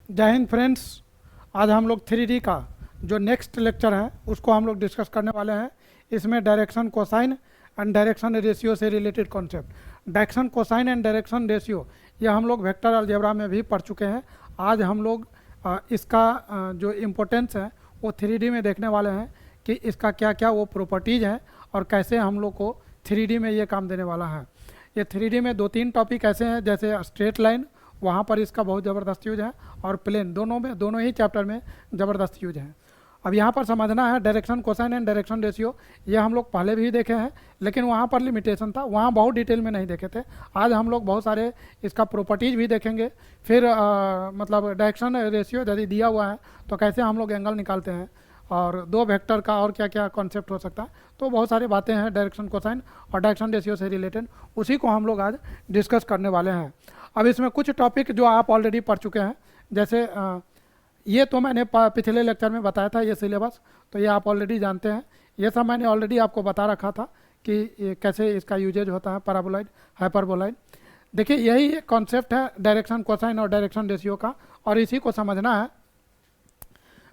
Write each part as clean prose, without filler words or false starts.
जय हिंद फ्रेंड्स। आज हम लोग 3D का जो नेक्स्ट लेक्चर है उसको हम लोग डिस्कस करने वाले हैं। इसमें direction cosine and direction ratio से related concept. Direction cosine and direction ratio ये हम लोग वेक्टर अलजेब्रा में भी पढ़ चुके हैं। आज हम लोग इसका जो इम्पोर्टेंस है वो 3D में देखने वाले हैं कि इसका क्या क्या वो प्रॉपर्टीज़ हैं और कैसे हम लोग को 3D में ये काम देने वाला है। ये 3D में 2-3 टॉपिक ऐसे हैं जैसे स्ट्रेट लाइन, वहाँ पर इसका बहुत ज़बरदस्त यूज है, और प्लेन, दोनों ही चैप्टर में ज़बरदस्त यूज है। अब यहाँ पर समझना है direction cosine and direction ratio. ये हम लोग पहले भी देखे हैं लेकिन वहाँ पर लिमिटेशन था, वहाँ बहुत डिटेल में नहीं देखे थे। आज हम लोग बहुत सारे इसका प्रॉपर्टीज़ भी देखेंगे। फिर मतलब डायरेक्शन रेशियो यदि दिया हुआ है तो कैसे हम लोग एंगल निकालते हैं, और दो वेक्टर का और क्या क्या कॉन्सेप्ट हो सकता है। तो बहुत सारी बातें हैं डायरेक्शन कोसाइन और डायरेक्शन रेशियो से रिलेटेड, उसी को हम लोग आज डिस्कस करने वाले हैं। अब इसमें कुछ टॉपिक जो आप ऑलरेडी पढ़ चुके हैं, जैसे ये तो मैंने पिछले लेक्चर में बताया था, ये सिलेबस तो ये आप ऑलरेडी जानते हैं। ये सब मैंने ऑलरेडी आपको बता रखा था कि ये कैसे इसका यूजेज होता है, पैराबोलॉइड, हाइपरबोलॉइड। देखिए यही कॉन्सेप्ट है डायरेक्शन कोसाइन और डायरेक्शन रेशियो का, और इसी को समझना है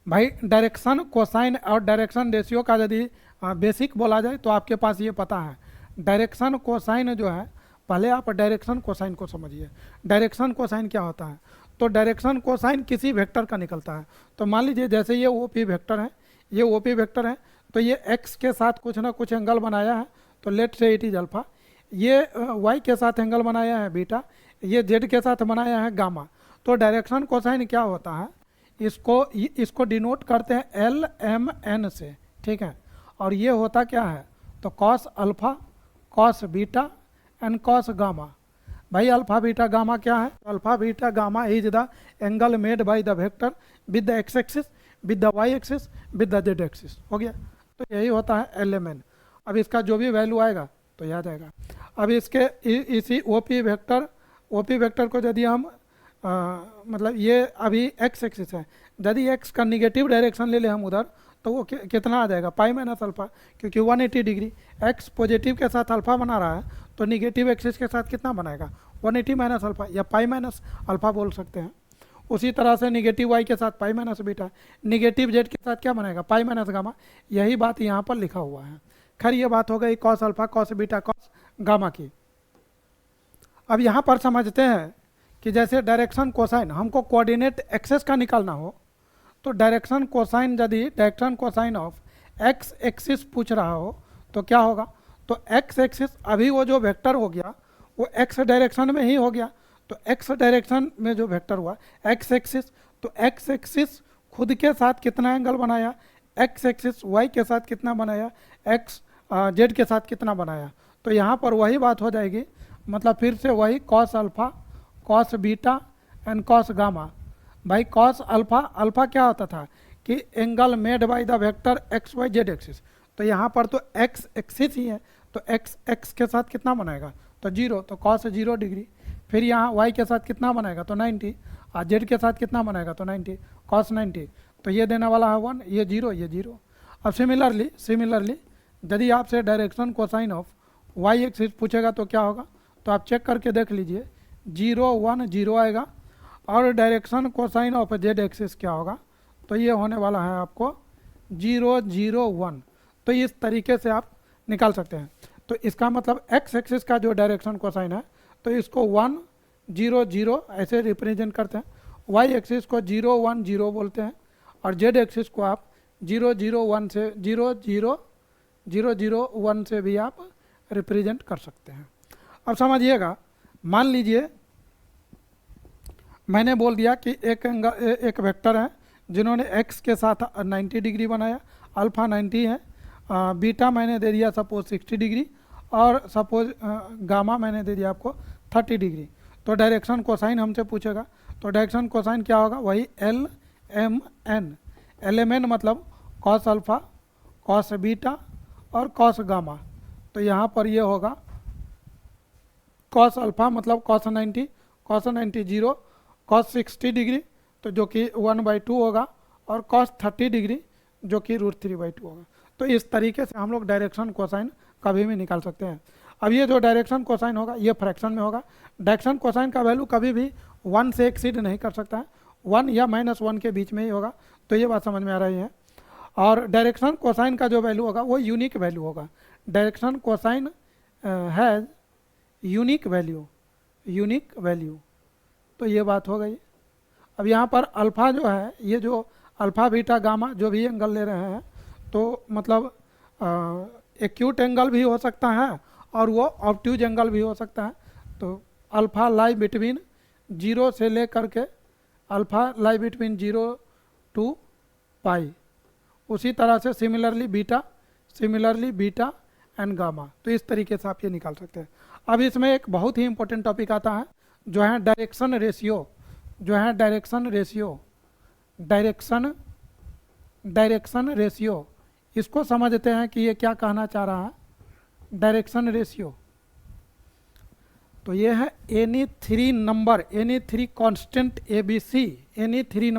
भाई। डायरेक्शन कोसाइन और डायरेक्शन रेशियो का यदि बेसिक बोला जाए तो आपके पास ये पता है। डायरेक्शन कोसाइन जो है, पहले आप डायरेक्शन कोसाइन को समझिए। डायरेक्शन कोसाइन क्या होता है? तो डायरेक्शन कोसाइन किसी वेक्टर का निकलता है। तो मान लीजिए जैसे ये ओपी वेक्टर है, ये ओपी वेक्टर है, तो ये एक्स के साथ कुछ ना कुछ एंगल बनाया है, तो लेट से इट इज अल्फा। ये वाई के साथ एंगल बनाया है बीटा, ये जेड के साथ बनाया है गामा। तो डायरेक्शन कोसाइन क्या होता है, इसको डिनोट करते हैं एल एम एन से, ठीक है। और ये होता क्या है, तो cos alpha, cos beta and cos gamma. भाई अल्फा बीटा गामा क्या है? Alpha beta gamma is the angle made by the vector with the x axis, with the y axis, with the z axis. हो गया, तो यही होता है L m N. अब इसका जो भी वैल्यू आएगा तो याद आएगा। अब इसके इसी ओपी वेक्टर को यदि हम मतलब ये अभी एक्स एक्सिस है, यदि एक्स का निगेटिव डायरेक्शन ले ले हम उधर, तो वो कितना आ जाएगा? पाई माइनस अल्फा, क्योंकि 180 डिग्री एक्स पॉजिटिव के साथ अल्फा बना रहा है, तो निगेटिव एक्सिस के साथ कितना बनाएगा? 180 माइनस अल्फा, या पाई माइनस अल्फा बोल सकते हैं। उसी तरह से निगेटिव वाई के साथ pi minus beta, negative Z के साथ क्या बनेगा? Pi minus gamma. यही बात यहाँ पर लिखा हुआ है। खैर ये बात हो गई cos alpha, cos beta, cos gamma की। अब यहाँ पर समझते हैं कि जैसे डायरेक्शन कोसाइन हमको कोऑर्डिनेट एक्सेस का निकालना हो, तो डायरेक्शन कोसाइन यदि direction cosine of x axis पूछ रहा हो तो क्या होगा? तो एक्स एक्सिस, अभी वो जो वेक्टर हो गया वो एक्स डायरेक्शन में ही हो गया, तो एक्स डायरेक्शन में जो वेक्टर हुआ एक्स एक्सिस, तो एक्स एक्सिस खुद के साथ कितना एंगल बनाया? एक्स एक्सिस वाई के साथ कितना बनाया? एक्स जेड के साथ कितना बनाया? तो यहाँ पर वही बात हो जाएगी, मतलब फिर से वही cos alpha, cos beta and cos gamma. भाई कॉस अल्फा, अल्फा क्या होता था कि angle made by the vector x y z axis, तो यहाँ पर तो एक्स एक्सिस ही है, तो एक्स एक्स के साथ कितना बनाएगा? तो 0, तो कॉस 0 डिग्री। फिर यहाँ वाई के साथ कितना बनाएगा? तो 90, और जेड के साथ कितना बनाएगा? तो 90, कॉस 90। तो ये देने वाला है 1, ये 0, ये 0। अब सिमिलरली यदि आपसे direction cosine of y axis पूछेगा तो क्या होगा? तो आप चेक करके देख लीजिए, 0 1 0 आएगा। और direction cosine of Z axis क्या होगा? तो ये होने वाला है आपको 0 0 1। तो इस तरीके से आप निकाल सकते हैं। तो इसका मतलब एक्स एक्सिस का जो डायरेक्शन कोसाइन है तो इसको 1 0 0 ऐसे रिप्रेजेंट करते हैं, वाई एक्सिस को 0 1 0 बोलते हैं, और जेड एक्सिस को आप 0 0 1 से 0 0 0 0 1 से भी आप रिप्रेजेंट कर सकते हैं। अब समझिएगा, मान लीजिए मैंने बोल दिया कि एक वेक्टर है जिन्होंने एक्स के साथ 90 डिग्री बनाया, अल्फा 90 है, बीटा मैंने दे दिया सपोज 60 डिग्री, और सपोज गामा मैंने दे दिया आपको 30 डिग्री। तो डायरेक्शन कोसाइन हमसे पूछेगा, तो डायरेक्शन कोसाइन क्या होगा? वही l m n. L m n मतलब कॉस अल्फा, कॉस बीटा और कॉस गामा। तो यहाँ पर ये होगा कॉस अल्फा मतलब कॉस 90, कॉस 90 0, कॉस 60 डिग्री तो जो कि 1/2 होगा, और कॉस 30 डिग्री जो कि √3/2 होगा। तो इस तरीके से हम लोग डायरेक्शन कोसाइन कभी भी निकाल सकते हैं। अब ये जो डायरेक्शन कोसाइन होगा ये फ्रैक्शन में होगा। डायरेक्शन कोसाइन का वैल्यू कभी भी 1 से एक्सीड नहीं कर सकता है, 1 या -1 के बीच में ही होगा। तो ये बात समझ में आ रही है। और डायरेक्शन कोसाइन का जो वैल्यू होगा वो यूनिक वैल्यू होगा। Direction cosine has unique value. तो ये बात हो गई। अब यहाँ पर अल्फ़ा जो है, ये जो अल्फ़ा बीटा गामा जो भी एंगल ले रहे हैं, तो मतलब एक्यूट एंगल भी हो सकता है और वो ऑब्ट्यूज एंगल भी हो सकता है। तो अल्फ़ा लाई बिटवीन 0 से लेकर के अल्फ़ा लाई बिटवीन 0 to पाई। उसी तरह से सिमिलरली बीटा एंड गामा। तो इस तरीके से आप ये निकाल सकते हैं। अब इसमें एक बहुत ही इंपॉर्टेंट टॉपिक आता है जो है डायरेक्शन रेशियो। इसको समझते हैं कि ये क्या कहना चाह रहा है। डायरेक्शन रेशियो तो ये है any three constant ABC, any three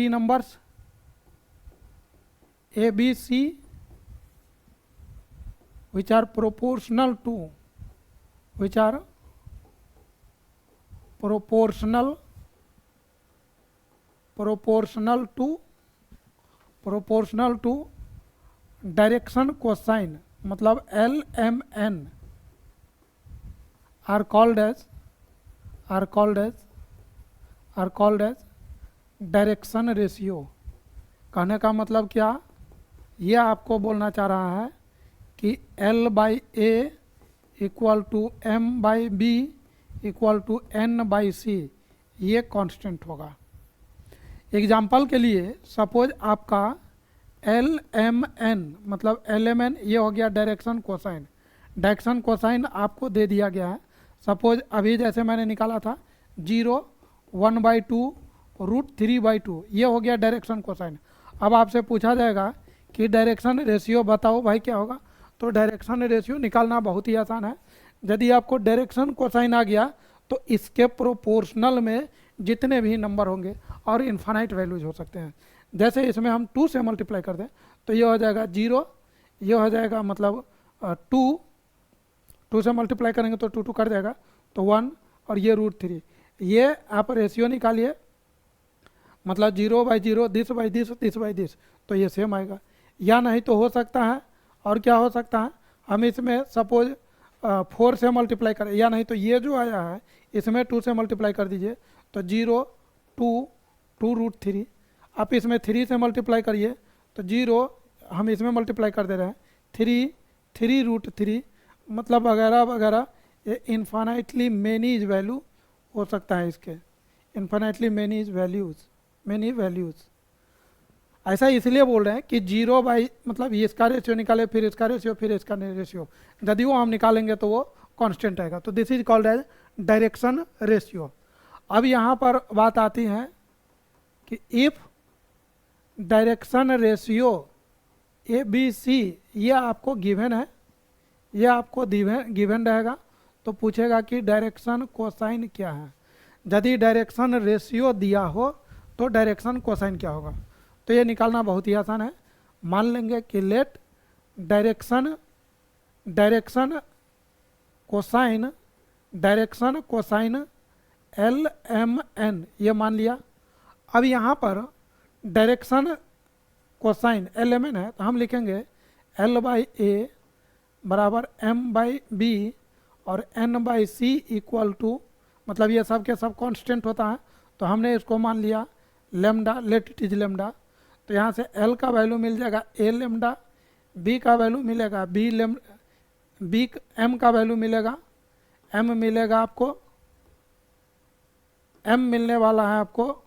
numbers ABC which are proportional to direction cosine, मतलब LMN are called as direction ratio. कहने का मतलब क्या, ये आपको बोलना चाह रहा है कि L/A equal to M/B equal to N/C ये कांस्टेंट होगा। एग्जाम्पल के लिए सपोज आपका LMN मतलब LMN ये हो गया डायरेक्शन कोसाइन आपको दे दिया गया है। सपोज अभी जैसे मैंने निकाला था 0 1/2 √3/2 ये हो गया डायरेक्शन कोसाइन। अब आपसे पूछा जाएगा कि डायरेक्शन रेशियो बताओ भाई क्या होगा। तो डायरेक्शन रेशियो निकालना बहुत ही आसान है। यदि आपको डायरेक्शन कोसाइन आ गया तो इसके प्रोपोर्शनल में जितने भी नंबर होंगे और इन्फानाइट वैल्यूज हो सकते हैं। जैसे इसमें हम 2 से मल्टीप्लाई कर दें तो ये हो जाएगा 0, ये हो जाएगा मतलब 2 से मल्टीप्लाई करेंगे तो 2 कट जाएगा तो 1 और ये √3। ये आप रेशियो निकालिए मतलब 0/0 this/this तो ये सेम आएगा। या नहीं तो हो सकता है और क्या हो सकता है, हम इसमें सपोज 4 से मल्टीप्लाई करें, या नहीं तो ये जो आया है इसमें 2 से मल्टीप्लाई कर दीजिए तो 0 2 √3। आप इसमें 3 से मल्टीप्लाई करिए तो 0 हम इसमें मल्टीप्लाई कर दे रहे हैं 3 √3 मतलब वगैरह वगैरह। ये इन्फानाइटली मेनी वैल्यू हो सकता है इसके, इन्फानाइटली मेनी वैल्यूज़। ऐसा इसलिए बोल रहे हैं कि 0 बाई मतलब ये इसका रेशियो निकाले फिर इसका रेशियो यदि वो हम निकालेंगे तो वो कांस्टेंट आएगा। तो this is called as direction ratio. अब यहाँ पर बात आती है कि इफ डायरेक्शन रेशियो ABC ये आपको गिवन है, ये आपको गिवन रहेगा तो पूछेगा कि डायरेक्शन कोसाइन क्या है। यदि डायरेक्शन रेशियो दिया हो तो डायरेक्शन कोसाइन क्या होगा। तो ये निकालना बहुत ही आसान है। मान लेंगे कि लेट डायरेक्शन कोसाइन LMN ये मान लिया। अब यहाँ पर डायरेक्शन कोसाइन LMN है तो हम लिखेंगे L/A बराबर M/B और N/C इक्वल टू मतलब ये सब के सब कांस्टेंट होता है तो हमने इसको मान लिया lambda, let it is lambda. तो यहाँ से L का वैल्यू मिल जाएगा A लेमडा, B का वैल्यू मिलेगा M का वैल्यू मिलेगा M मिलेगा आपको, M मिलने वाला है आपको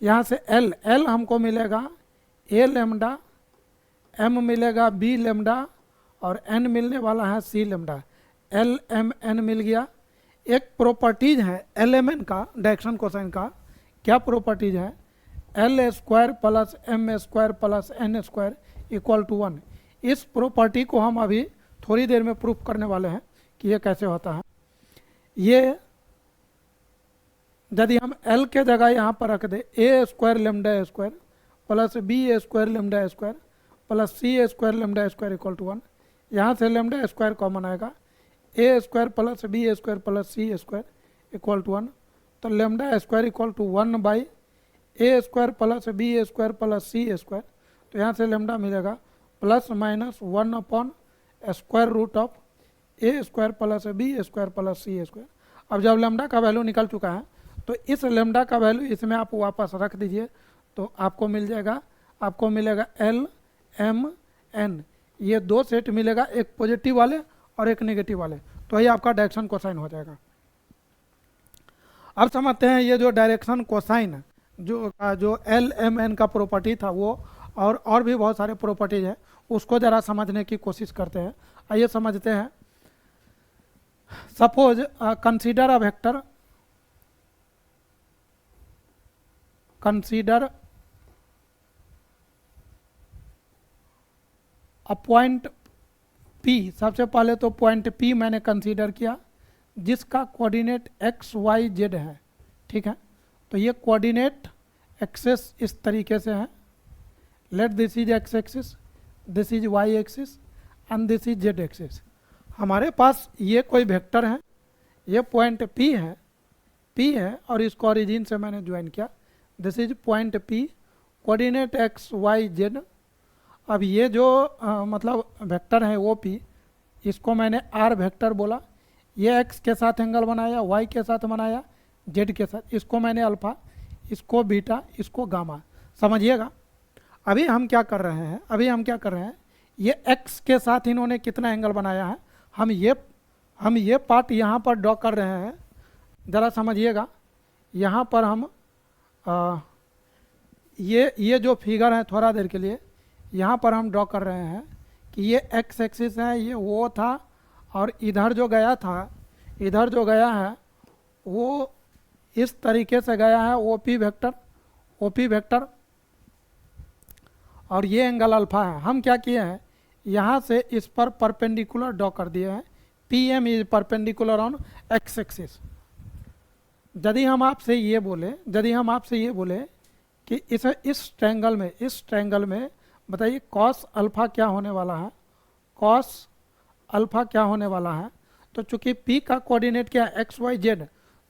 यहाँ से L हमको मिलेगा A लेमडा, M मिलेगा B लेमडा और N मिलने वाला है C लेमडा। LMN मिल गया। एक प्रॉपर्टीज है LMN का डायरेक्शन कोसाइन का, क्या प्रॉपर्टीज है, L² plus M² plus N² equal to 1। इस प्रॉपर्टी को हम अभी थोड़ी देर में प्रूफ करने वाले हैं कि ये कैसे होता है। ये यदि हम एल के जगह यहाँ पर रख दे A square lambda square plus B A square lambda square plus C A square lambda square equal to 1, यहाँ से लेमडा स्क्वायर कॉमन आएगा, A square plus B A square plus C square equal to 1, तो lambda square equal to 1 by A square plus B A square plus C square, तो यहाँ से lambda मिलेगा plus minus 1 upon square root of A square plus B square plus C square. अब जब lambda का value निकल चुका है तो इस लेमडा का वैल्यू इसमें आप वापस रख दीजिए, तो आपको मिल जाएगा, आपको मिलेगा एल एम एन, ये दो सेट मिलेगा, एक पॉजिटिव वाले और एक नेगेटिव वाले, तो ये आपका डायरेक्शन कोसाइन हो जाएगा। अब समझते हैं ये जो डायरेक्शन कोसाइन जो एल एम एन का प्रॉपर्टी था वो और भी बहुत सारे प्रॉपर्टीज है, उसको ज़रा समझने की कोशिश करते हैं। आइए समझते हैं। Suppose consider a vector, consider a point P, सबसे पहले तो पॉइंट P मैंने कंसीडर किया जिसका कोऑर्डिनेट x y z है, ठीक है। तो ये कोऑर्डिनेट एक्सेस इस तरीके से है, late this is x axis, this is y axis and this is z axis. हमारे पास ये कोई वेक्टर है, ये पॉइंट P है और इसको ओरिजिन से मैंने ज्वाइन किया, this is point P, coordinate x y z। अब ये जो मतलब वेक्टर है वो P, इसको मैंने R वेक्टर बोला, ये x के साथ एंगल बनाया, y के साथ बनाया, z के साथ, इसको मैंने अल्फा, इसको बीटा, इसको गामा, समझिएगा। अभी हम क्या कर रहे हैं, ये x के साथ इन्होंने कितना एंगल बनाया है, हम ये पार्ट यहाँ पर ड्रॉ कर रहे हैं, ज़रा समझिएगा। यहाँ पर हम ये जो फिगर है थोड़ा देर के लिए यहाँ पर हम ड्रॉ कर रहे हैं कि ये x एक्सिस है, ये वो था, और इधर जो गया है वो इस तरीके से गया है OP वेक्टर, और ये एंगल अल्फा है। हम क्या किए हैं, यहाँ से इस पर परपेंडिकुलर ड्रॉ कर दिए हैं, PM is perpendicular on x axis. यदि हम आपसे ये बोले कि इस ट्रायंगल में बताइए कॉस अल्फा क्या होने वाला है, तो चूंकि P का कोऑर्डिनेट क्या है x y z,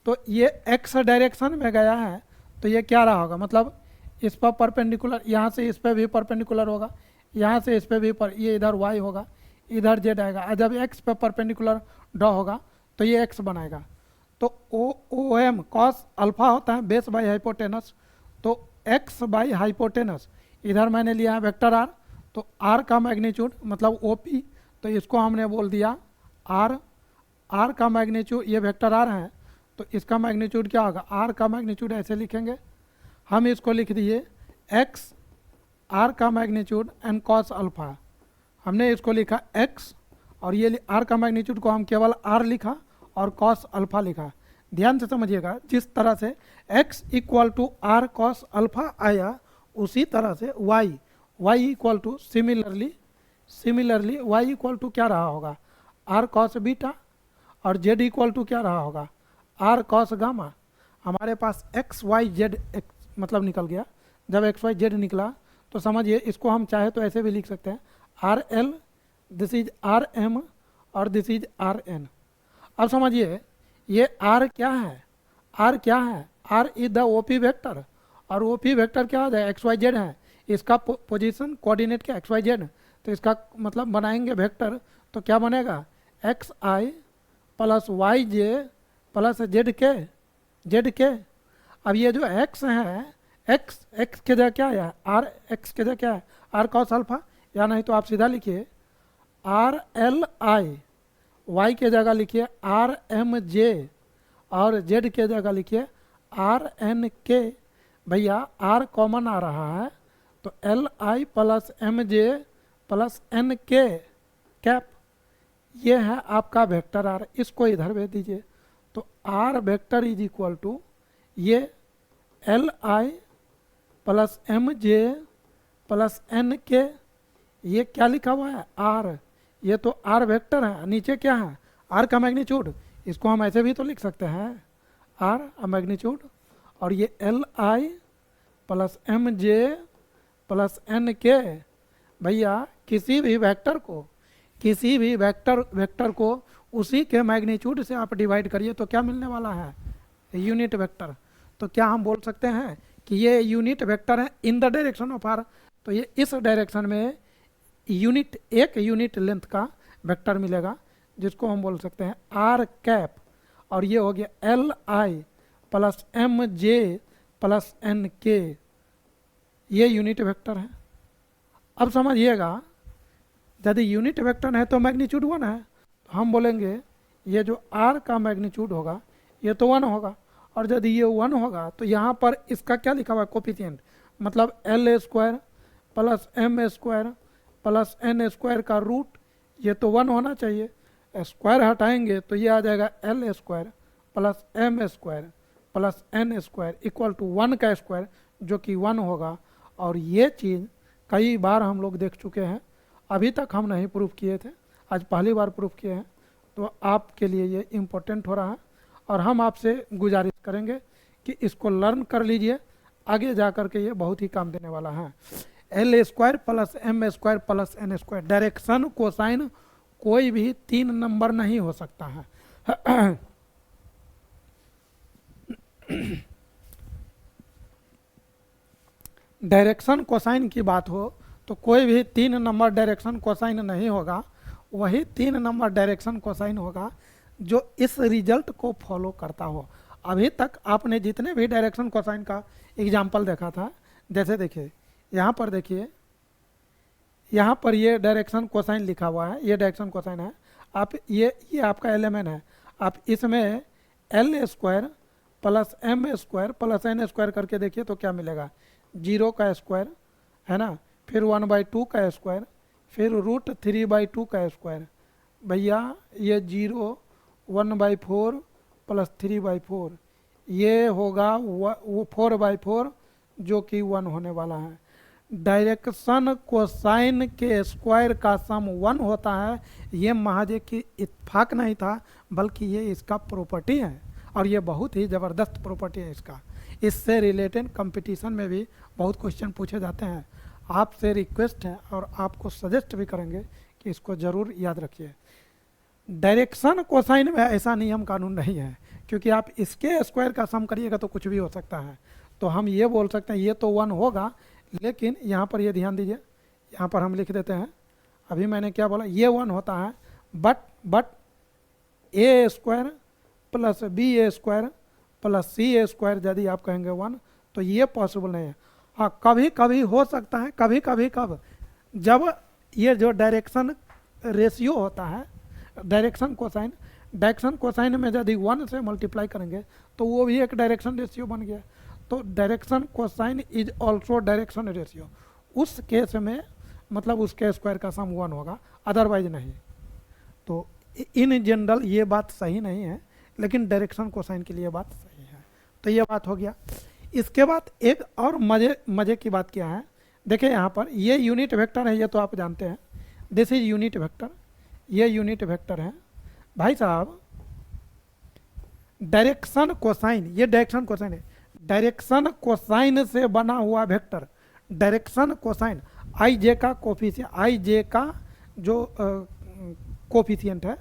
तो ये x डायरेक्शन में गया है, तो ये क्या रहा होगा, मतलब इस पर परपेंडिकुलर, यहाँ से इस पर भी परपेंडिकुलर होगा, यहाँ से इस पर भी ये इधर y होगा, इधर z आएगा, और जब x पे परपेंडिकुलर ड्रॉ होगा तो ये x बनाएगा। तो ओ एम कॉस अल्फा होता है बेस बाई हाइपोटेनस, तो x बाई हाइपोटेनस, इधर मैंने लिया है वेक्टर r, तो r का मैग्नीट्यूड मतलब OP, तो इसको हमने बोल दिया r का मैग्नीट्यूड, ये वेक्टर r है तो इसका मैग्नीट्यूड क्या होगा, r का मैग्नीट्यूड ऐसे लिखेंगे, हम इसको लिख दिए x r का मैग्नीट्यूड एंड कॉस अल्फा, हमने इसको लिखा x, और ये r का मैग्नीट्यूड को हम केवल r लिखा और कॉस अल्फा लिखा। ध्यान से समझिएगा, जिस तरह से x equal to r cos alpha आया, उसी तरह से y equal to similarly y equal to क्या रहा होगा, r कॉस बीटा, और z इक्वल टू क्या रहा होगा, r कॉस गामा। हमारे पास x y z मतलब निकल गया। जब x y z निकला तो समझिए इसको हम चाहे तो ऐसे भी लिख सकते हैं, r l, this is r m और दिस इज आर एन। अब समझिए ये r क्या है, r is the OP vector, और OP वेक्टर क्या हो जाए, XYZ है, इसका पोजीशन कोऑर्डिनेट क्या XYZ, तो इसका मतलब बनाएंगे वेक्टर, तो क्या बनेगा XI plus YJ plus ZK। अब ये जो x है, x के जगह क्या है, x के जगह क्या है, r cos अल्फा, या नहीं तो आप सीधा लिखिए RLI, y के जगह लिखिए RMJ, और z के जगह लिखिए RNK। भैया r कॉमन आ रहा है, तो LI plus MJ plus NK cap, ये है आपका वेक्टर r, इसको इधर भेज दीजिए, तो r vector is equal to ये LI plus MJ plus NK, ये क्या लिखा हुआ है r, ये तो r वेक्टर है, नीचे क्या है r का मैग्नीट्यूड, इसको हम ऐसे भी तो लिख सकते हैं आर मैग्नीट्यूड, और ये l i plus m j plus n k. भैया किसी भी वेक्टर को उसी के मैग्नीट्यूड से आप डिवाइड करिए तो क्या मिलने वाला है, यूनिट वेक्टर। तो क्या हम बोल सकते हैं कि ये यूनिट वेक्टर है in the direction of r. तो ये इस डायरेक्शन में एक यूनिट लेंथ का वेक्टर मिलेगा जिसको हम बोल सकते हैं आर कैप, और ये हो गया l i plus m j plus n k, ये यूनिट वेक्टर है। अब समझिएगा, यदि यूनिट वेक्टर है तो मैग्नीट्यूड 1 है, तो हम बोलेंगे ये जो आर का मैग्नीट्यूड होगा ये तो 1 होगा, और यदि ये 1 होगा तो यहाँ पर इसका क्या लिखा हुआ है, कोफिशिएंट, मतलब l square plus M square plus N square का रूट, ये तो 1 होना चाहिए। स्क्वायर हटाएंगे तो ये आ जाएगा l square plus M square plus N square equal to 1 का स्क्वायर, जो कि 1 होगा। और ये चीज़ कई बार हम लोग देख चुके हैं, अभी तक हम नहीं प्रूफ किए थे, आज पहली बार प्रूफ किए हैं, तो आपके लिए ये इम्पोर्टेंट हो रहा है। और हम आपसे गुजारिश करेंगे कि इसको लर्न कर लीजिए, आगे जा कर के ये बहुत ही काम देने वाला है। L square plus M square plus N square, direction cosine कोई भी 3 नंबर नहीं हो सकता है। डायरेक्शन कोसाइन की बात हो तो कोई भी 3 नंबर डायरेक्शन कोसाइन नहीं होगा, वही 3 नंबर डायरेक्शन कोसाइन होगा जो इस रिजल्ट को फॉलो करता हो। अभी तक आपने जितने भी डायरेक्शन कोसाइन का एग्जाम्पल देखा था, जैसे देखिए यहाँ पर, देखिए यहाँ पर ये डायरेक्शन कोसाइन लिखा हुआ है, ये डायरेक्शन कोसाइन है। आप ये आपका एलिमेंट है, आप इसमें l square plus M square plus N square करके देखिए तो क्या मिलेगा, 0 का स्क्वायर है ना, फिर 1/2 का स्क्वायर, फिर √3/2 का स्क्वायर। भैया ये 0 1/4 प्लस 3/4, ये होगा वो 4/4 जो कि 1 होने वाला है। डायरेक्शन कोसाइन के स्क्वायर का सम 1 होता है, ये महज की इत्तेफाक नहीं था, बल्कि ये इसका प्रॉपर्टी है, और ये बहुत ही ज़बरदस्त प्रॉपर्टी है इसका। इससे रिलेटेड कंपटीशन में भी बहुत क्वेश्चन पूछे जाते हैं। आपसे रिक्वेस्ट है और आपको सजेस्ट भी करेंगे कि इसको ज़रूर याद रखिए। डायरेक्शन कोसाइन में ऐसा नियम कानून नहीं है, क्योंकि आप इसके स्क्वायर का सम करिएगा तो कुछ भी हो सकता है। तो हम ये बोल सकते हैं ये तो 1 होगा, लेकिन यहाँ पर ये ध्यान दीजिए, यहाँ पर हम लिख देते हैं, अभी मैंने क्या बोला, ये 1 होता है, but a square plus B A square plus C A square यदि आप कहेंगे 1, तो ये पॉसिबल नहीं है। हाँ, कभी कभी हो सकता है, कभी कभी कब, जब ये जो डायरेक्शन रेशियो होता है, डायरेक्शन कोसाइन में यदि 1 से मल्टीप्लाई करेंगे तो वो भी एक डायरेक्शन रेशियो बन गया। तो direction cosine is also direction ratio, उस केस में मतलब उसके स्क्वायर का सम 1 होगा, अदरवाइज नहीं। तो इन जनरल ये बात सही नहीं है, लेकिन डायरेक्शन कोसाइन के लिए बात सही है। तो ये बात हो गया। इसके बाद एक और मजे की बात क्या है, देखिए यहाँ पर ये यूनिट वेक्टर है, ये तो आप जानते हैं, दिस इज यूनिट वेक्टर, ये यूनिट वेक्टर है। भाई साहब डायरेक्शन कोसाइन, ये डायरेक्शन कोसाइन है, डायरेक्शन कोसाइन से बना हुआ वेक्टर, डायरेक्शन कोसाइन आई जे का कोफिशिएंट, आई जे का जो कोफिशिएंट है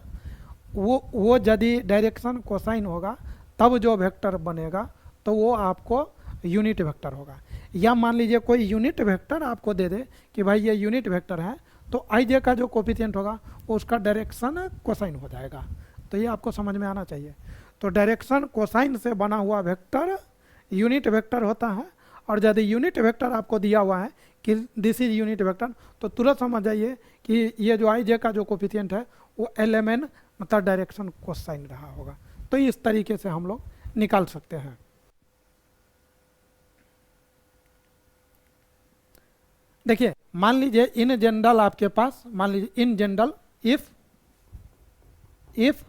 वो यदि डायरेक्शन कोसाइन होगा तब जो वेक्टर बनेगा तो वो आपको यूनिट वेक्टर होगा। या मान लीजिए कोई यूनिट वेक्टर आपको दे दे कि भाई ये यूनिट वेक्टर है, तो आई जे का जो कोफिशिएंट होगा वो उसका डायरेक्शन कोसाइन हो जाएगा। तो ये आपको समझ में आना चाहिए। तो डायरेक्शन कोसाइन से बना हुआ वेक्टर यूनिट वेक्टर होता है, और यदि यूनिट वेक्टर आपको दिया हुआ है कि दिस इज यूनिट वेक्टर, तो तुरंत समझ जाइए कि ये जो आई जे का जो कोफिशिएंट है वो LMN मतलब डायरेक्शन कोसाइन रहा होगा। तो इस तरीके से हम लोग निकाल सकते हैं। देखिए मान लीजिए इन जनरल आपके पास, मान लीजिए in general if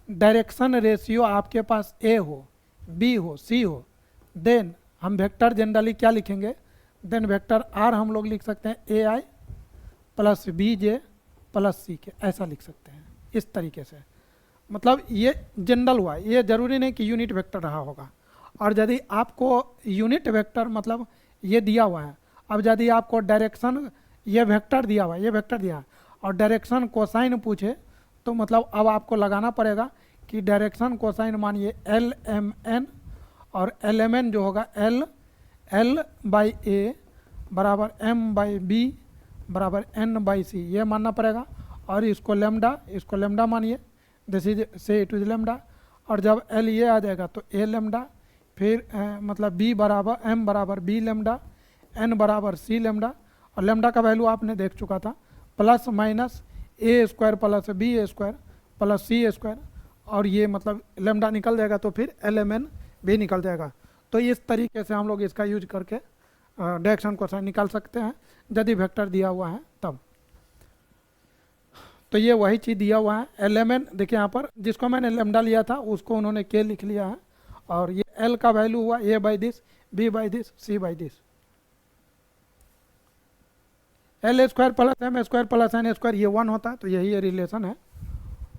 direction ratio आपके पास A हो, B हो, C हो, देन हम वेक्टर जनरली क्या लिखेंगे, देन वेक्टर R हम लोग लिख सकते हैं AI plus BJ plus C के, ऐसा लिख सकते हैं इस तरीके से। मतलब ये जनरल हुआ, ये जरूरी नहीं कि यूनिट वेक्टर रहा होगा। और यदि आपको यूनिट वेक्टर मतलब ये दिया हुआ है, अब यदि आपको डायरेक्शन ये वेक्टर दिया हुआ है, ये वेक्टर दिया है और डायरेक्शन कोसाइन पूछे, तो मतलब अब आपको लगाना पड़ेगा कि डायरेक्शन कोसाइन मानिए एल एम एन, और एल एम एन जो होगा एल एल बाई ए बराबर एम बाई बी बराबर एन बाई सी, ये मानना पड़ेगा। और इसको लेमडा मानिए, दिस इज से इट इज लेमडा। और जब एल ये आ जाएगा तो ए लेमडा, फिर मतलब बी बराबर एम बराबर बी लेमडा, एन बराबर सी लेमडा। और लेमडा का वैल्यू आपने देख चुका था, plus minus A square plus B square plus C square, और ये मतलब लेमडा निकल जाएगा तो फिर एल एम एन भी निकल जाएगा। तो इस तरीके से हम लोग इसका यूज करके डायरेक्शन कोसाइन निकाल सकते हैं यदि वेक्टर दिया हुआ है तब। तो ये वही चीज़ दिया हुआ है एल एम एन, देखिए यहाँ पर जिसको मैंने लेमडा लिया था उसको उन्होंने के लिख लिया है, और ये एल का वैल्यू हुआ A by this, B by this, C by this. L square plus M square plus N square ये 1 होता है, तो यही ये रिलेशन है।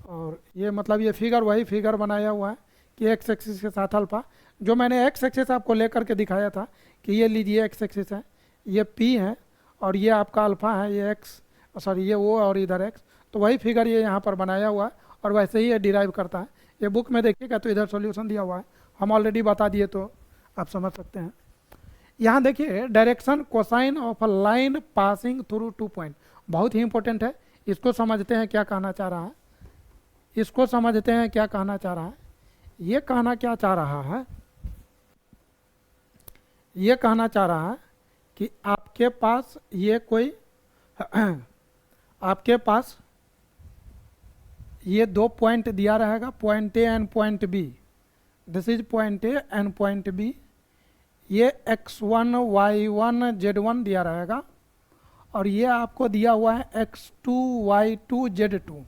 और ये मतलब ये फिगर वही फिगर बनाया हुआ है कि एक्स एक्सिस के साथ अल्फा, जो मैंने एक्स एक्सिस आपको लेकर के दिखाया था कि ये लीजिए एक्स एक्सिस है, ये पी है और ये आपका अल्फा है, ये एक्स सॉरी ये ओ और इधर एक्स, तो वही फिगर ये यहाँ पर बनाया हुआ है और वैसे ही ये डिराइव करता है। ये बुक में देखिएगा तो इधर सॉल्यूशन दिया हुआ है, हम ऑलरेडी बता दिए तो आप समझ सकते हैं। यहाँ देखिए direction cosine of a line passing through 2 point, बहुत ही इंपॉर्टेंट है, इसको समझते हैं क्या कहना चाह रहा है, इसको समझते हैं क्या कहना चाह रहा है। ये कहना क्या चाह रहा है, ये कहना चाह रहा है कि आपके पास ये कोई आपके पास ये 2 पॉइंट दिया रहेगा, point a and point b, this is point a and point b. ये x1 y1 z1 दिया रहेगा और ये आपको दिया हुआ है x2 y2 z2,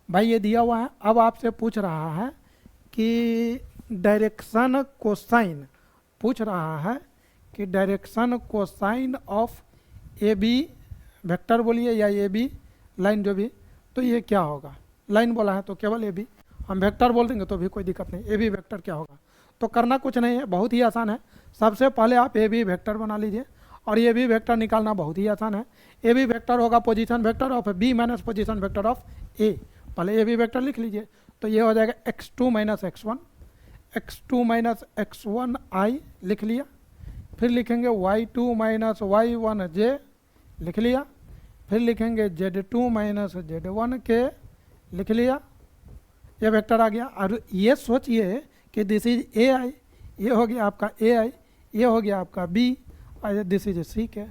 भाई ये दिया हुआ है। अब आपसे पूछ रहा है कि डायरेक्शन कोसाइन, पूछ रहा है कि direction cosine of a B vector बोलिए या ए बी लाइन जो भी, तो ये क्या होगा। लाइन बोला है तो केवल ए बी, हम वेक्टर बोल देंगे तो भी कोई दिक्कत नहीं, ए बी वेक्टर क्या होगा। तो करना कुछ नहीं है, बहुत ही आसान है। सबसे पहले आप ए बी वेक्टर बना लीजिए और ए बी वेक्टर निकालना बहुत ही आसान है। ए बी वेक्टर होगा position vector of B minus position vector of A, पहले ए बी वेक्टर लिख लीजिए, तो ये हो जाएगा x2 माइनस एक्स-1, x2 माइनस एक्स-1 आई लिख लिया, फिर लिखेंगे y2 माइनस y1 j लिख लिया, फिर लिखेंगे z2 माइनस z1 के लिख लिया, ये वेक्टर आ गया। और ये सोचिए कि दिस इज ए आई, ये हो गया आपका ए आई, ये हो गया आपका बी और दिस इज सी के।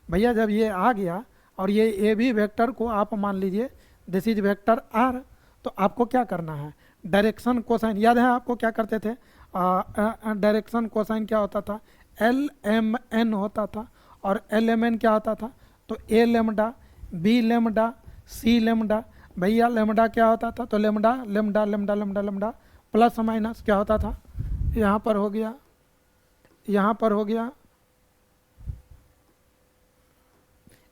भैया जब ये आ गया और ये ए बी वेक्टर को आप मान लीजिए दिस इज वेक्टर आर, तो आपको क्या करना है, डायरेक्शन कोसाइन, याद है आपको क्या करते थे, डायरेक्शन कोसाइन क्या होता था, एल एम एन होता था, और एल एम एन क्या होता था, तो ए लेमडा बी लेमडा सी लेमडा। भैया लेमडा क्या होता था, तो lambda lambda lambda lambda lambda plus minus क्या होता था, यहाँ पर हो गया, यहाँ पर हो गया,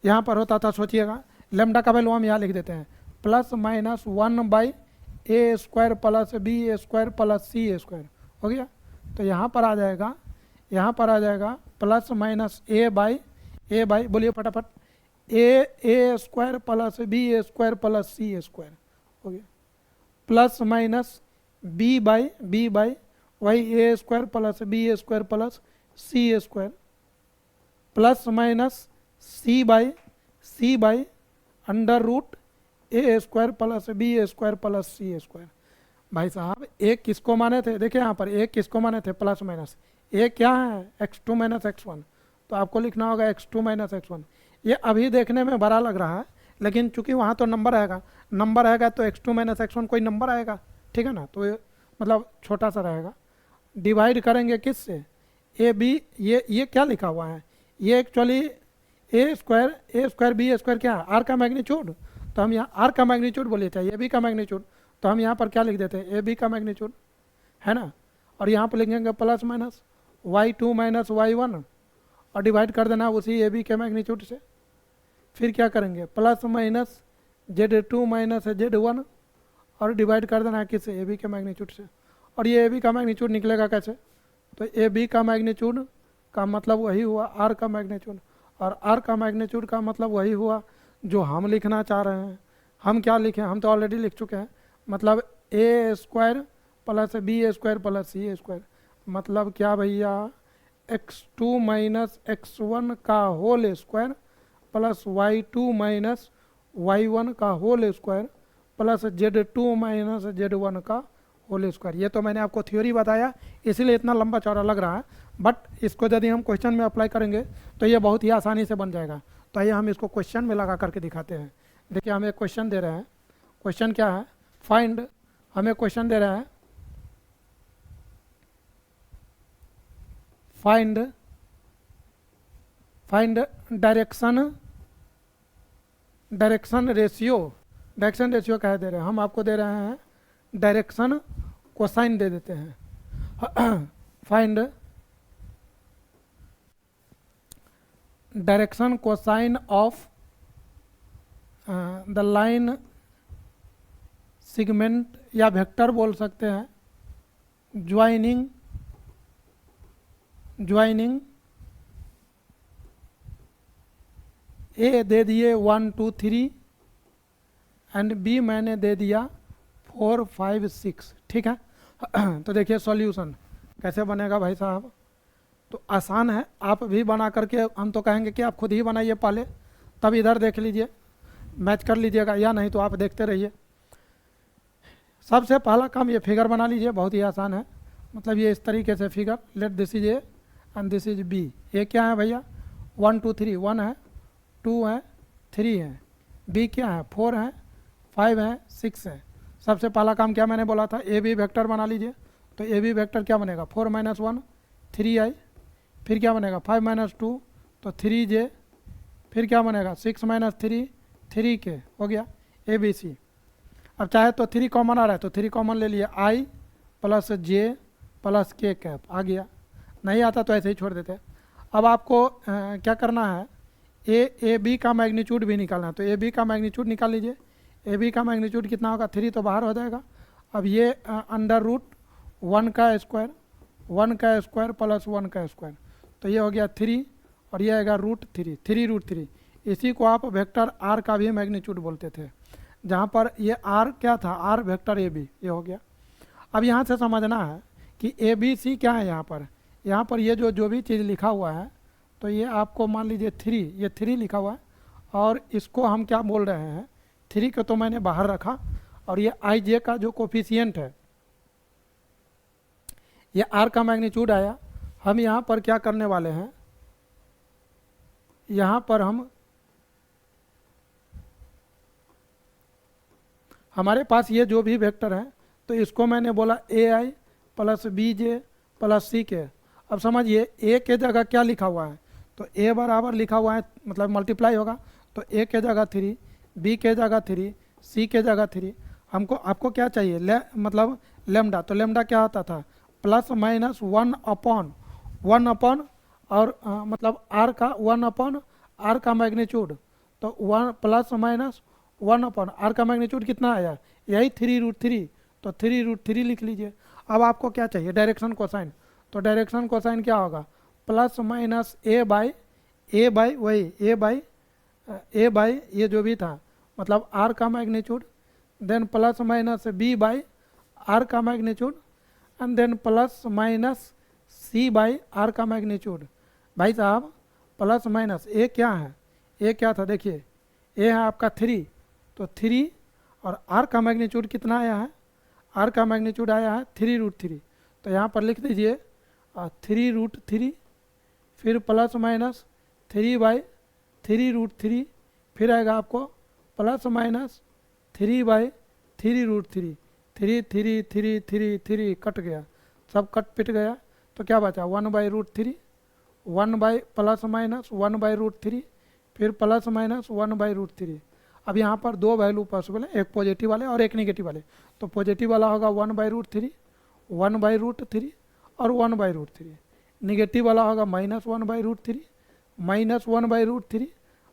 यहाँ पर होता था, सोचिएगा लेमडा का वैल्यू हम यहाँ लिख देते हैं plus minus 1 by A square plus B square plus C square हो गया। तो यहाँ पर आ जाएगा, यहाँ पर आ जाएगा प्लस माइनस ए बाई बोलिए फटाफट, A square plus B square plus C square हो गया, प्लस माइनस बी बाई वही A square plus B square plus C square, plus minus C by under root A square plus B square plus C square. भाई साहब एक किसको माने थे, देखिए यहाँ पर एक किसको माने थे, प्लस माइनस, एक क्या है x2 माइनस एक्स-1, तो आपको लिखना होगा x2 माइनस एक्स-1। ये अभी देखने में बड़ा लग रहा है लेकिन चूंकि वहाँ तो नंबर आएगा तो x2 माइनस एक्स-1 कोई नंबर आएगा, ठीक है ना, तो ये मतलब छोटा सा रहेगा। डिवाइड करेंगे किससे, ए बी, ये क्या लिखा हुआ है, ये एक्चुअली ए स्क्वायर बी स्क्वायर क्या है, आर का मैग्नीट्यूड, तो हम यहाँ आर का मैग्नीट्यूड बोलिए चाहे ए बी का मैग्नीट्यूड, तो हम यहाँ पर क्या लिख देते हैं, ए बी का मैग्नीट्यूड है ना, और यहाँ पर लिखेंगे plus minus y2 minus y1 और डिवाइड कर देना उसी ए बी के मैग्नीट्यूड से। फिर क्या करेंगे, plus minus z2 minus z1 और डिवाइड कर देना है किससे, ए बी के मैग्नीट्यूड से। और ये ए बी का मैग्नीट्यूड निकलेगा कैसे, तो ए बी का मैग्नीट्यूड का मतलब वही हुआ आर का मैग्नीट्यूड, और आर का मैग्नीट्यूड का मतलब वही हुआ जो हम लिखना चाह रहे हैं। हम क्या लिखें, हम तो ऑलरेडी लिख चुके हैं, मतलब ए स्क्वायर प्लस बी ए स्क्वायर प्लस सी ए स्क्वायर, मतलब क्या भैया, x2 माइनस x1 का whole square plus y2 minus y1 का whole square plus z2 minus z1 का होल स्क्वायर। ये तो मैंने आपको थ्योरी बताया, इसीलिए इतना लंबा चौड़ा लग रहा है, बट इसको यदि हम क्वेश्चन में अप्लाई करेंगे तो ये बहुत ही आसानी से बन जाएगा। तो आइए हम इसको क्वेश्चन में लगा करके दिखाते हैं। देखिए हमें क्वेश्चन दे रहे हैं, क्वेश्चन क्या है, फाइंड, हमें क्वेश्चन दे रहा है फाइंड डायरेक्शन रेशियो क्या दे रहे हैं, हम आपको दे रहे हैं डायरेक्शन कोसाइन दे देते हैं। Find direction cosine of the line segment, या वेक्टर बोल सकते हैं, ज्वाइनिंग ए दे दिए 1 2 3 एंड बी मैंने दे दिया 4 5 6, ठीक है। तो देखिए सॉल्यूशन कैसे बनेगा भाई साहब, तो आसान है, आप भी बना करके, हम तो कहेंगे कि आप खुद ही बनाइए पहले, तब इधर देख लीजिए, मैच कर लीजिएगा, या नहीं तो आप देखते रहिए। सबसे पहला काम ये फिगर बना लीजिए, बहुत ही आसान है, मतलब ये इस तरीके से figure, let this is a and this is b. ये क्या है भैया, 1 2 3, 1 है, 2 है, 3 है, बी क्या है, 4 है, 5 है, 6 है। सबसे पहला काम क्या मैंने बोला था, ए बी वेक्टर बना लीजिए। तो ए बी वेक्टर क्या बनेगा, 4 माइनस 1 3 आई, फिर क्या बनेगा 5 माइनस 2 तो 3 जे, फिर क्या बनेगा 6 माइनस 3 3 के, हो गया ए बी सी। अब चाहे तो 3 कॉमन आ रहा है तो 3 कॉमन ले लिए, आई प्लस जे प्लस के कैप आ गया, नहीं आता तो ऐसे ही छोड़ देते। अब आपको क्या करना है, ए बी का मैग्नीट्यूड भी निकालना है, तो ए बी का मैग्नीट्यूड निकाल लीजिए। ए बी का मैग्नीट्यूड कितना होगा, 3 तो बाहर हो जाएगा। अब ये अंडर रूट 1 का स्क्वायर प्लस 1 का स्क्वायर, तो ये हो गया 3 और ये आएगा √3 इसी को आप वेक्टर आर का भी मैग्नीट्यूड बोलते थे, जहाँ पर ये आर क्या था, आर वेक्टर ए बी, ये हो गया। अब यहाँ से समझना है कि ए बी सी क्या है, यहाँ पर ये जो भी चीज़ लिखा हुआ है, तो ये आपको मान लीजिए 3, ये 3 लिखा हुआ है, और इसको हम क्या बोल रहे हैं, 3 को तो मैंने बाहर रखा, और ये आई जे का जो कोफिशिएंट है, ये आर का मैग्नीट्यूड आया। हम यहाँ पर क्या करने वाले हैं, यहाँ पर हमारे पास ये जो भी वेक्टर है, तो इसको मैंने बोला ए आई प्लस बी जे प्लस सी के। अब समझिए ए के जगह क्या लिखा हुआ है, तो ए बराबर लिखा हुआ है, मतलब मल्टीप्लाई होगा, तो ए के जगह 3, बी के जगह 3, सी के जगह 3। आपको क्या चाहिए, मतलब लेमडा, तो लेमडा क्या होता था, प्लस माइनस 1 अपॉन और मतलब आर का 1 अपॉन आर का मैग्नीट्यूड, तो 1 प्लस माइनस 1 अपॉन आर का मैग्नीट्यूड कितना आया, यही 3√3, तो 3√3 लिख लीजिए। अब आपको क्या चाहिए, डायरेक्शन कोसाइन, तो डायरेक्शन कोसाइन क्या होगा, प्लस माइनस ए बाई ये जो भी था, मतलब आर का magnitude, then plus minus B by R का magnitude, and then plus minus C by R का मैग्नीट्यूड। भाई साहब प्लस माइनस ए क्या है, ए क्या था, देखिए ए है आपका 3, तो 3 और आर का मैग्नीट्यूड कितना आया है, आर का मैग्नीट्यूड आया है 3√3, तो यहाँ पर लिख दीजिए 3√3, फिर प्लस माइनस 3/3√3, फिर आएगा आपको प्लस माइनस 3/3√3, 3 कट गया, सब कट पिट गया, तो क्या बचा 1/√3, 1 प्लस माइनस 1/√3, फिर प्लस माइनस 1/√3। अब यहाँ पर 2 वैल्यू पॉसिबल है, एक पॉजिटिव वाले और एक नेगेटिव वाले, तो पॉजिटिव वाला होगा 1/√3 और 1/√3, नेगेटिव वाला होगा -1/√3 -1/√3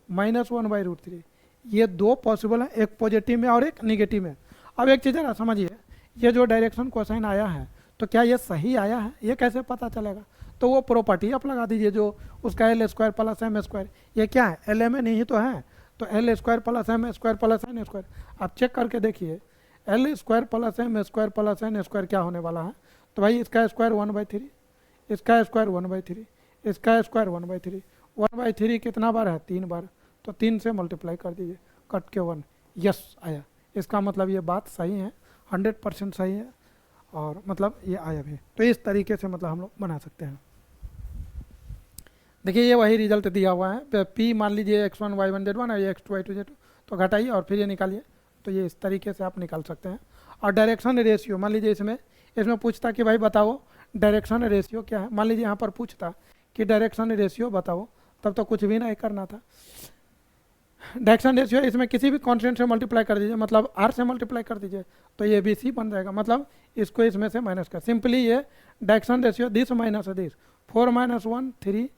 -1/√3। ये 2 पॉसिबल है, एक पॉजिटिव में और एक नेगेटिव में। अब एक चीज़ जरा समझिए, ये जो डायरेक्शन कोसाइन आया है तो क्या ये सही आया है, ये कैसे पता चलेगा? तो वो प्रॉपर्टी आप लगा दीजिए जो उसका l square plus M square, ये क्या है एल एम एन ही तो है, तो l square plus M square plus N square. आप चेक करके देखिए l square plus M square plus N square क्या होने वाला है, तो भाई इसका स्क्वायर 1/3, इसका स्क्वायर 1/3, इसका स्क्वायर 1/3, 1/3 कितना बार है 3 बार, तो 3 से मल्टीप्लाई कर दीजिए, कट के 1, यस आया। इसका मतलब ये बात सही है, 100% सही है, और मतलब ये आया भी। तो इस तरीके से मतलब हम लोग बना सकते हैं। देखिए ये वही रिजल्ट दिया हुआ है, P मान लीजिए x1 y1 z1 और ये x2 y2 z2, तो घटाइए और फिर ये निकालिए, तो ये इस तरीके से आप निकाल सकते हैं। और डायरेक्शन रेशियो मान लीजिए इसमें पूछता कि भाई बताओ डायरेक्शन रेशियो क्या है, मान लीजिए यहाँ पर पूछता कि डायरेक्शन रेशियो बताओ, तब तो कुछ भी नहीं करना था। डायरेक्शन रेशियो इसमें किसी भी कांस्टेंट से मल्टीप्लाई कर दीजिए, मतलब r से मल्टीप्लाई कर दीजिए, तो ये BC बन जाएगा, मतलब इसको इसमें से माइनस कर, सिंपली ये direction ratio this minus this, 4 - 1 3,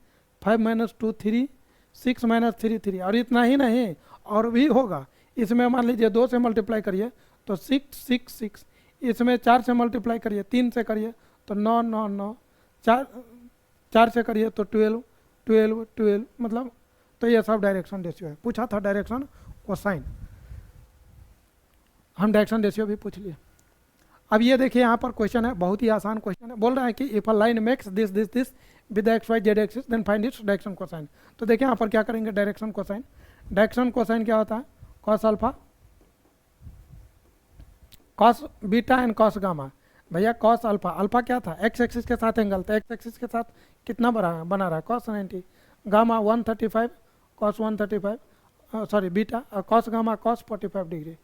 5 - 2 3, 6 - 3 3, और इतना ही नहीं और भी होगा। इसमें मान लीजिए 2 से मल्टीप्लाई करिए तो 6 6 6, इसमें 4 से मल्टीप्लाई करिए, 3 से करिए तो 9 9 9, 4 से करिए तो 12 12 12, मतलब तो ये सब डायरेक्शन रेशियो है। पूछा था डायरेक्शन कोसाइन, हम डायरेक्शन रेशियो भी पूछ लिए। अब ये देखिए यहाँ पर क्वेश्चन है, बहुत ही आसान क्वेश्चन है, बोल रहा है कि if a line makes this this this with x y z axis then find its direction cosine. तो देखिए यहाँ पर क्या करेंगे, डायरेक्शन कोसाइन, डायरेक्शन कोसाइन क्या होता है, cos alpha cos beta and cos gamma. भैया कॉस अल्फा, अल्फा क्या था एक्स एक्सिस के साथ एंगल, तो एक्स एक्सिस के साथ कितना बना रहा है cos 90, gamma 135 cos 135, sorry beta, और कॉस गामा कॉस 45 डिग्री।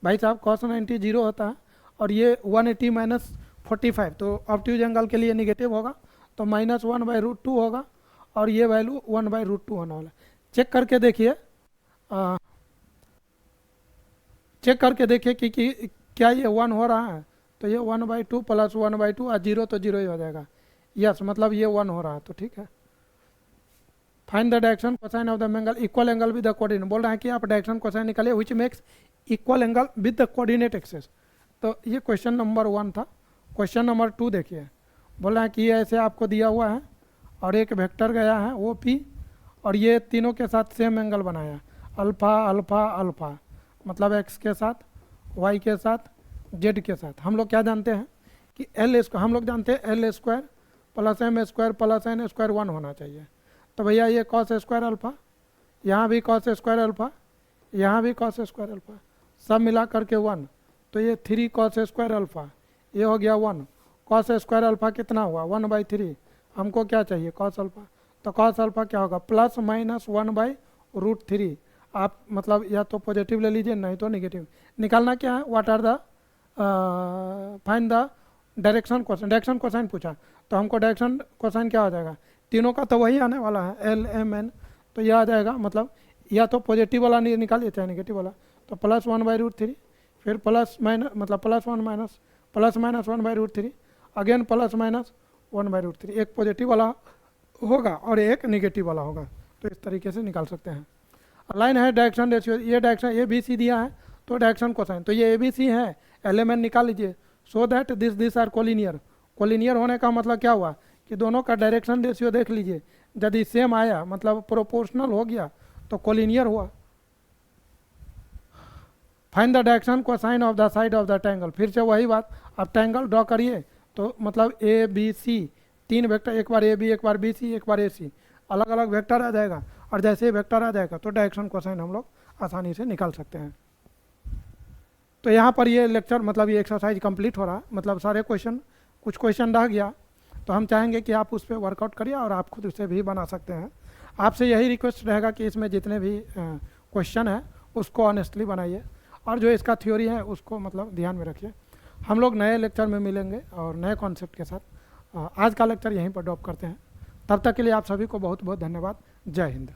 भाई साहब कॉस 90 जीरो होता है और ये 180 - 45, तो ऑब्ट्यूज एंगल के लिए निगेटिव होगा, तो -1/√2 होगा, और ये वैल्यू 1/√2 होने वाला है। चेक करके देखिए, चेक करके देखिए कि क्या ये 1 हो रहा है, तो ये 1/2 + 1/2 और 0 तो 0 ही हो जाएगा, यस मतलब ये 1 हो रहा है, तो ठीक है। Find the direction cosine of the angle equal angle with the coordinate, बोल रहा है कि आप डायरेक्शन कोसाइन निकालिए which makes equal angle with the coordinate axis. तो ये क्वेश्चन नंबर 1 था। क्वेश्चन नंबर 2 देखिए, बोल रहा है कि ये ऐसे आपको दिया हुआ है और एक वेक्टर गया है वो P, और ये तीनों के साथ सेम एंगल बनाया, अल्फा अल्फा अल्फा, मतलब x के साथ, y के साथ, z के साथ। हम लोग क्या जानते हैं कि हम लोग जानते हैं L square plus M square plus N square 1 होना चाहिए। तो भैया ये कॉस स्क्वायर अल्फा, यहाँ भी कॉस स्क्वायर अल्फा, यहाँ भी कॉस स्क्वायर अल्फा, सब मिला करके 1, तो ये 3 कॉस स्क्वायर अल्फा, ये हो गया 1, कॉस स्क्वायर अल्फा कितना हुआ 1/3, हमको क्या चाहिए कॉस अल्फा, तो कॉस अल्फा क्या होगा +-1/√3। आप मतलब या तो पॉजिटिव ले लीजिए नहीं तो नेगेटिव। निकालना क्या है, what are the find the direction cosine, direction cosine पूछा, तो हमको डायरेक्शन कोसाइन क्या हो जाएगा, तीनों का तो वही आने वाला है L M N, तो यह आ जाएगा, मतलब या तो पॉजिटिव वाला निकालिए चाहे नेगेटिव वाला, तो +1/√3, फिर प्लस माइनस मतलब +1 माइनस +-1/√3, अगेन +-1/√3, एक पॉजिटिव वाला होगा और एक नेगेटिव वाला होगा, तो इस तरीके से निकाल सकते हैं। लाइन है डायरेक्शन रेशियो, ये डायरेक्शन ABC दिया है, तो डायरेक्शन कोसाइन, तो ये ABC है, LMN निकाल लीजिए, so that this are collinear. Collinear होने का मतलब क्या हुआ कि दोनों का डायरेक्शन रेशियो देख लीजिए, यदि सेम आया मतलब प्रोपोर्शनल हो गया तो कोलिनियर हुआ। Find the direction cosine of the side of the triangle, फिर से वही बात, आप ट्रायंगल ड्रॉ करिए तो मतलब ABC 3 वेक्टर, एक बार AB एक बार BC एक बार AC, अलग अलग वेक्टर आ जाएगा, और जैसे ही वेक्टर आ जाएगा तो डायरेक्शन कोसाइन हम लोग आसानी से निकाल सकते हैं। तो यहाँ पर ये लेक्चर मतलब ये एक्सरसाइज कंप्लीट हो रहा है, मतलब सारे क्वेश्चन, कुछ क्वेश्चन रह गया तो हम चाहेंगे कि आप उस पर वर्कआउट करिए और आप खुद उसे भी बना सकते हैं। आपसे यही रिक्वेस्ट रहेगा कि इसमें जितने भी क्वेश्चन हैं उसको ऑनेस्टली बनाइए, और जो इसका थ्योरी है उसको मतलब ध्यान में रखिए। हम लोग नए लेक्चर में मिलेंगे और नए कॉन्सेप्ट के साथ। आज का लेक्चर यहीं पर ड्रॉप करते हैं, तब तक के लिए आप सभी को बहुत बहुत धन्यवाद। जय हिंद।